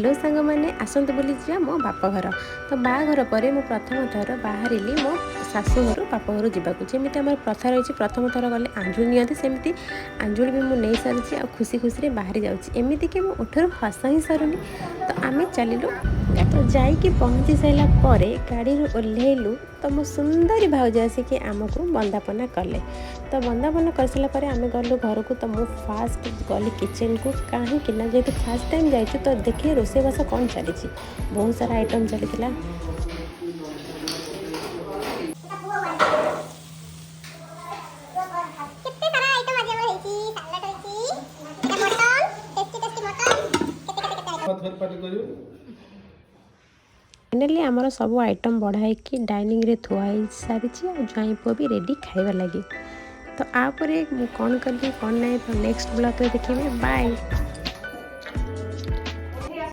Hello सांग मैंने आसतु बोली जा मो बाप घर तो बाहाघर पर मु प्रथम थर बाहर मो शाशु घर बाप घर जावाक जमी आम प्रथा रही प्रथम थर गले आंजुल नियंती सेमती आंजुल भी मुझे सारी आ खुशी खुशी बाहरी जामती कि मो उठर हस ही सरुनी। तो आम चलू तो जाइकी पहुँची सारापर गाड़ी ओह्लैलु तो मो सुंदरी भाउज आसिक आमको बंदापना कले। तो बंदापना कर सारापर आम गलु घर को। तो मु फास्ट गली किचन को कहीं जेहतु फास्ट टाइम जाइए तो देखिए रोषेईबास कौन चली बहुत सारा आइटम चली। फाइनाली आमर सब आइटम बढ़ाई डाइनिंग रे थुआई सारी ज्वाई पुआ भी रेडी खाइबा लगी। तो आप कौन कली कौन नहीं तो नेक्स्ट ब्लॉग रे देखिए। बाय।